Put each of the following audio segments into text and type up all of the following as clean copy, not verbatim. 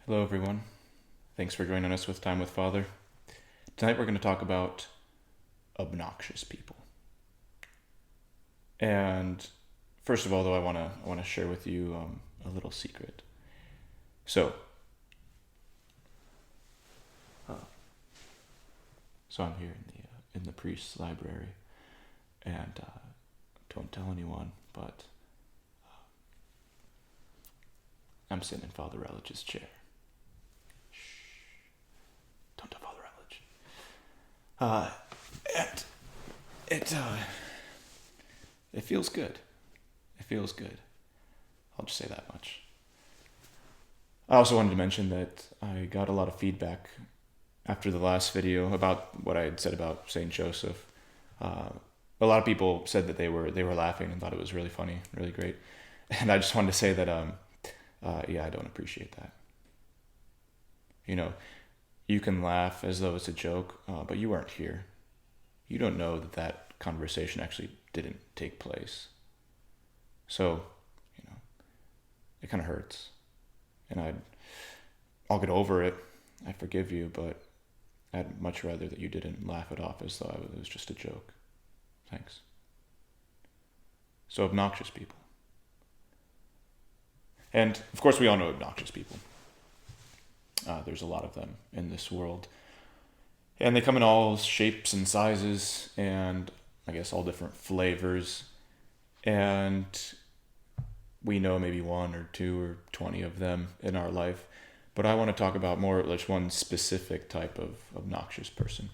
Hello, everyone. Thanks for joining us with Time with Father. Tonight we're going to talk about obnoxious people. And first of all, though, I want to share with you a little secret. So, uh, so I'm here in the priest's library, and don't tell anyone, but I'm sitting in Father Relich's chair. Don't tell Father Relich. And it feels good. It feels good. I'll just say that much. I also wanted to mention that I got a lot of feedback after the last video about what I had said about Saint Joseph. Uh, a lot of people said that they were laughing and thought it was really funny, really great. And I just wanted to say that yeah, I don't appreciate that. You know, you can laugh as though it's a joke, but you weren't here. You don't know that that conversation actually didn't take place. So, you know, it kind of hurts, and I'll get over it. I forgive you, but I'd much rather that you didn't laugh it off as though it was just a joke. Thanks. So, obnoxious people. And of course, we all know obnoxious people. There's a lot of them in this world. And they come in all shapes and sizes, and I guess all different flavors. And we know maybe one or two or 20 of them in our life. But I want to talk about more like one specific type of obnoxious person,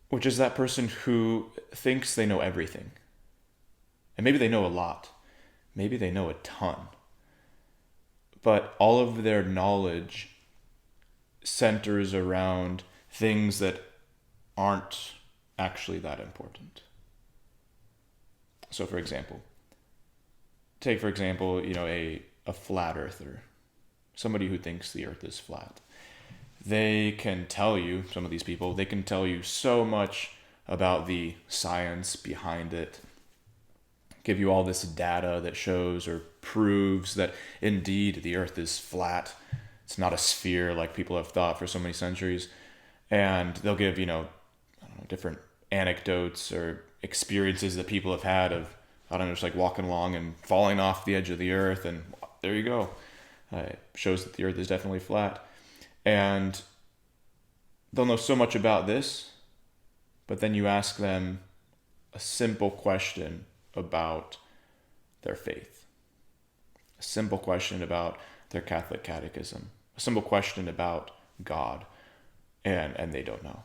which is that person who thinks they know everything. And maybe they know a lot. Maybe they know a ton. But all of their knowledge centers around things that aren't actually that important. So, for example, a flat earther, somebody who thinks the earth is flat. They can tell you, some of these people, they can tell you so much about the science behind it, give you all this data that shows or proves that indeed the earth is flat. It's not a sphere like people have thought for so many centuries. And they'll give, I don't know, different anecdotes or experiences that people have had of, I don't know, just like walking along and falling off the edge of the earth, and there you go. It shows that the earth is definitely flat. And they'll know so much about this, but then you ask them a simple question about their faith, a simple question about their Catholic catechism, a simple question about God, and they don't know.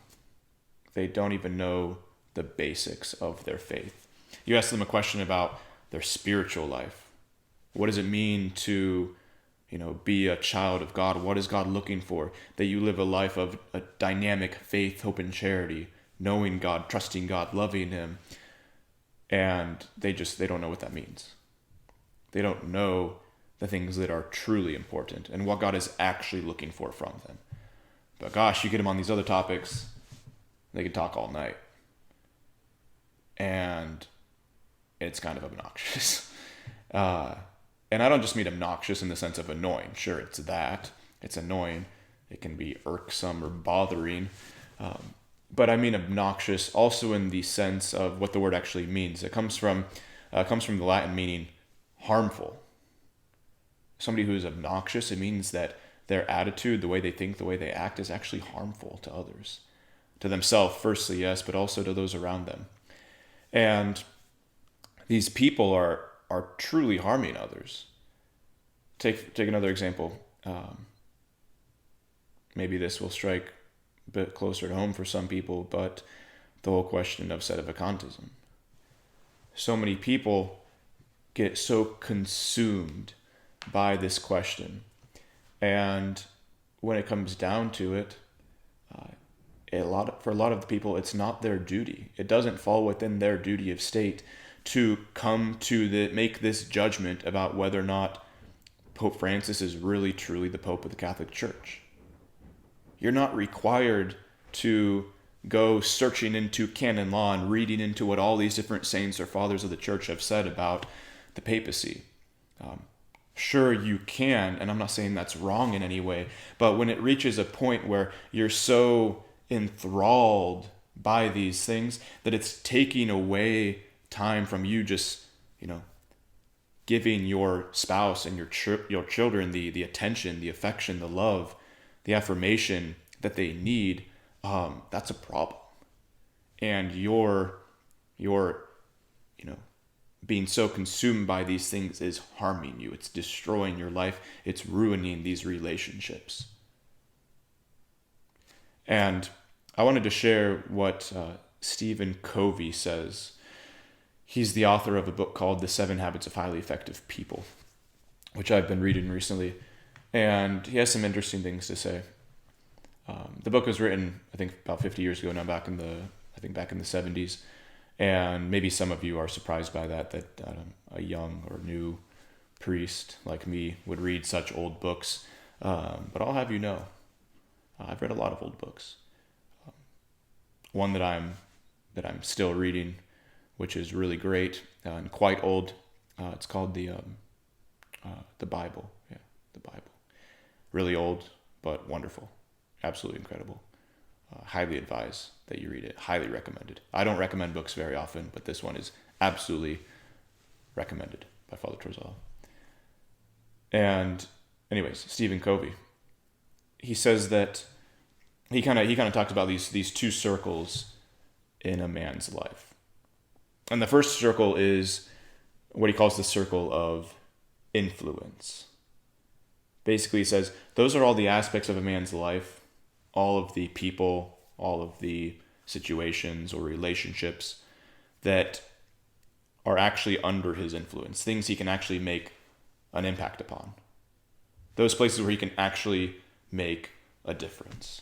They don't even know the basics of their faith. You ask them a question about their spiritual life. What does it mean to, be a child of God? What is God looking for? That you live a life of a dynamic faith, hope, and charity, knowing God, trusting God, loving Him. And they don't know what that means. They don't know the things that are truly important and what God is actually looking for from them. But gosh, you get them on these other topics, they can talk all night. And it's kind of obnoxious. And I don't just mean obnoxious in the sense of annoying. Sure, it's that. It's annoying. It can be irksome or bothering. But I mean obnoxious also in the sense of what the word actually means. It comes from the Latin meaning harmful. Somebody who is obnoxious, it means that their attitude, the way they think, the way they act is actually harmful to others. To themselves, firstly, yes, but also to those around them. And these people are truly harming others. Take another example. Maybe this will strike a bit closer to home for some people, but the whole question of sedevacantism. So many people get so consumed by this question. And when it comes down to it, for a lot of the people, it's not their duty. It doesn't fall within their duty of state to come to make this judgment about whether or not Pope Francis is really truly the Pope of the Catholic Church. You're not required to go searching into canon law and reading into what all these different saints or fathers of the church have said about the papacy. Sure, you can, and I'm not saying that's wrong in any way, but when it reaches a point where you're so enthralled by these things that it's taking away time from you just, you know, giving your spouse and your children the attention, the affection, the love, the affirmation that they need, that's a problem. And you're you know being so consumed by these things is harming you. It's destroying your life. It's ruining these relationships. And I wanted to share what Stephen Covey says. He's the author of a book called The 7 Habits of Highly Effective People, which I've been reading recently. And he has some interesting things to say. The book was written, I think, about 50 years ago now, back in the 70s. And maybe some of you are surprised by that a young or new priest like me would read such old books. But I'll have you know, I've read a lot of old books. One that I'm still reading, which is really great and quite old. It's called the Bible. Yeah, the Bible. Really old, but wonderful. Absolutely incredible. Highly advise that you read it. Highly recommended. I don't recommend books very often, but this one is absolutely recommended by Father Torzala. And anyways, Stephen Covey, he says that he kind of talks about these two circles in a man's life. And the first circle is what he calls the circle of influence. Basically, he says those are all the aspects of a man's life, all of the people, all of the situations or relationships that are actually under his influence, things he can actually make an impact upon. Those places where he can actually make a difference.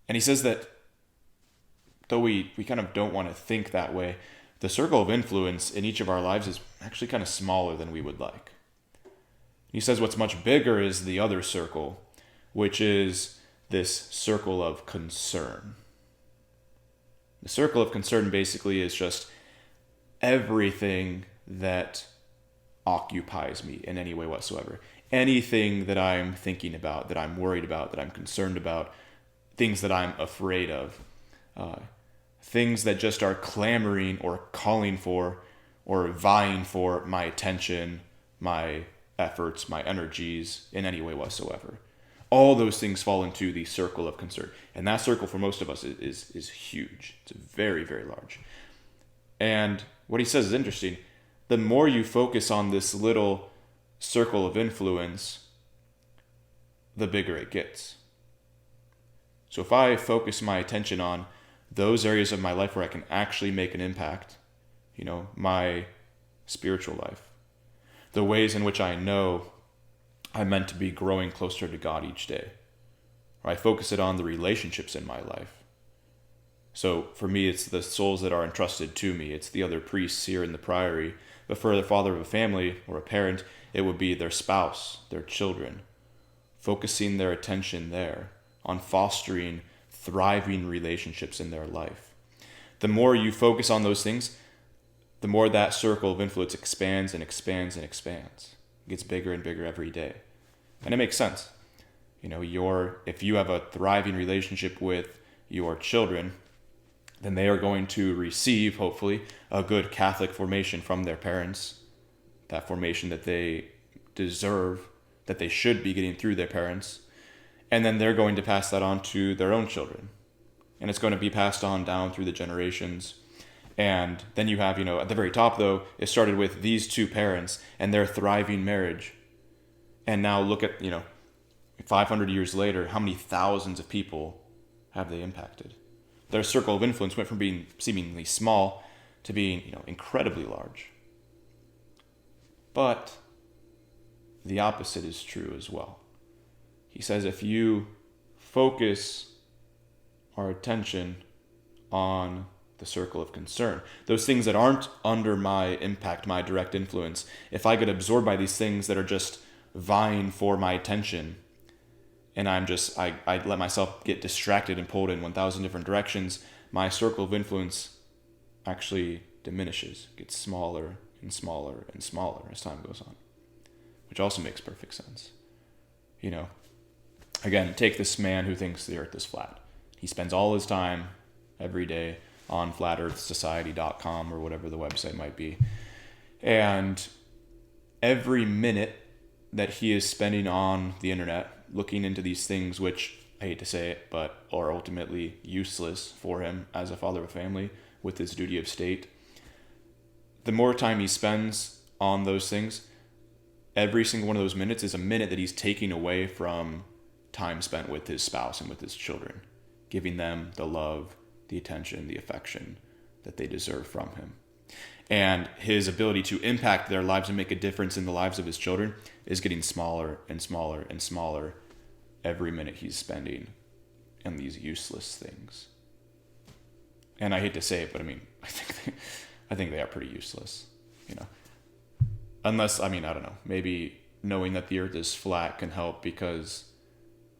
And he says that though we kind of don't want to think that way, the circle of influence in each of our lives is actually kind of smaller than we would like. He says what's much bigger is the other circle, which is this circle of concern. The circle of concern basically is just everything that occupies me in any way whatsoever. Anything that I'm thinking about, that I'm worried about, that I'm concerned about, things that I'm afraid of, things that just are clamoring or calling for or vying for my attention, my efforts, my energies in any way whatsoever. All those things fall into the circle of concern. And that circle for most of us is huge. It's very, very large. And what he says is interesting. The more you focus on this little circle of influence, the bigger it gets. So if I focus my attention on those areas of my life where I can actually make an impact, my spiritual life, the ways in which I know I'm meant to be growing closer to God each day. Or I focus it on the relationships in my life. So for me, it's the souls that are entrusted to me. It's the other priests here in the priory. But for the father of a family or a parent, it would be their spouse, their children. Focusing their attention there on fostering thriving relationships in their life. The more you focus on those things, the more that circle of influence expands and expands and expands. It gets bigger and bigger every day. And it makes sense. If you have a thriving relationship with your children, then they are going to receive, hopefully, a good Catholic formation from their parents. That formation that they deserve, that they should be getting through their parents. And then they're going to pass that on to their own children. And it's going to be passed on down through the generations. And then you have, at the very top, though, it started with these two parents and their thriving marriage. And now look at, 500 years later, how many thousands of people have they impacted? Their circle of influence went from being seemingly small to being, incredibly large. But the opposite is true as well. He says if you focus our attention on the circle of concern, those things that aren't under my impact, my direct influence, if I get absorbed by these things that are just vying for my attention, and I let myself get distracted and pulled in 1,000 different directions, my circle of influence actually diminishes, gets smaller and smaller and smaller as time goes on. which also makes perfect sense. You know, again, take this man who thinks the earth is flat. He spends all his time every day on flatearthsociety.com or whatever the website might be. And every minute that he is spending on the internet looking into these things, which I hate to say it, but are ultimately useless for him as a father of a family with his duty of state, the more time he spends on those things, every single one of those minutes is a minute that he's taking away from time spent with his spouse and with his children, giving them the love, the attention, the affection that they deserve from him. And his ability to impact their lives and make a difference in the lives of his children is getting smaller and smaller and smaller every minute he's spending on these useless things. And I hate to say it, but I mean, I think they are pretty useless, you know. Unless, I mean, I don't know, maybe knowing that the earth is flat can help, because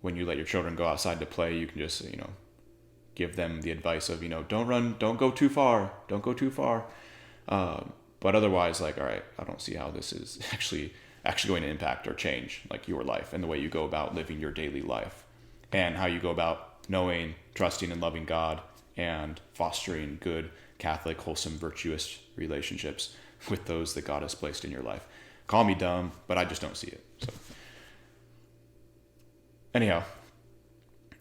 when you let your children go outside to play, you can just, you know, give them the advice of, you know, don't run, don't go too far. But otherwise, like, all right, I don't see how this is actually going to impact or change like your life and the way you go about living your daily life, and how you go about knowing, trusting, and loving God, and fostering good, Catholic, wholesome, virtuous relationships with those that God has placed in your life. Call me dumb, but I just don't see it. So anyhow,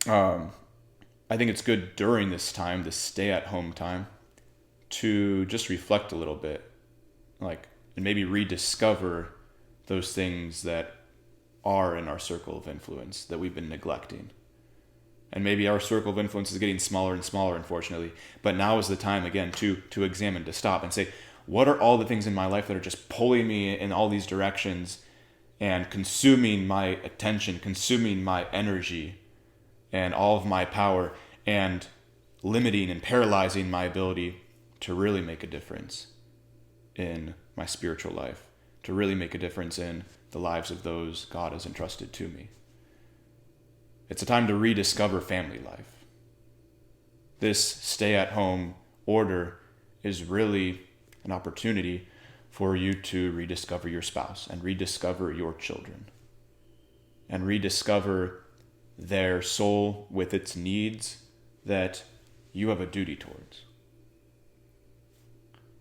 I think it's good during this time, this stay-at-home time, to just reflect a little bit, like, and maybe rediscover those things that are in our circle of influence that we've been neglecting. And maybe our circle of influence is getting smaller and smaller, unfortunately. But now is the time, again, to examine, to stop and say, what are all the things in my life that are just pulling me in all these directions and consuming my attention, consuming my energy and all of my power, and limiting and paralyzing my ability to really make a difference in my spiritual life, to really make a difference in the lives of those God has entrusted to me. It's a time to rediscover family life. This stay-at-home order is really an opportunity for you to rediscover your spouse and rediscover your children and rediscover their soul with its needs that you have a duty towards.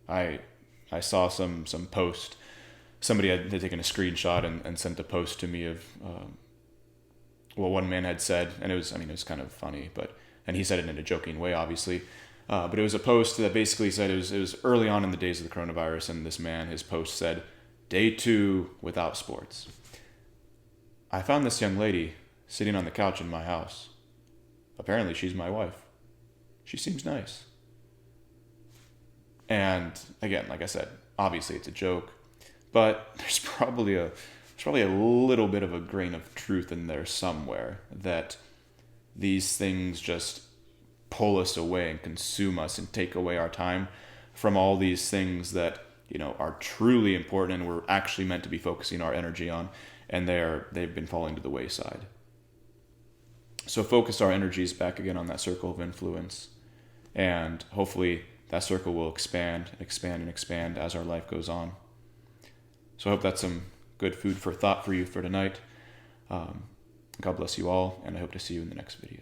I saw some post. Somebody had taken a screenshot and sent a post to me of one man had said, and it was kind of funny, and he said it in a joking way, obviously, but it was a post that basically said it was early on in the days of the coronavirus, and this man, his post said, "Day 2 without sports. I found this young lady sitting on the couch in my house. Apparently she's my wife. She seems nice." And again, like I said, obviously it's a joke, but there's probably a little bit of a grain of truth in there somewhere, that these things just pull us away and consume us and take away our time from all these things that, you know, are truly important and we're actually meant to be focusing our energy on, and they've been falling to the wayside. So focus our energies back again on that circle of influence, and hopefully that circle will expand and expand and expand as our life goes on. So I hope that's some good food for thought for you for tonight. God bless you all, and I hope to see you in the next video.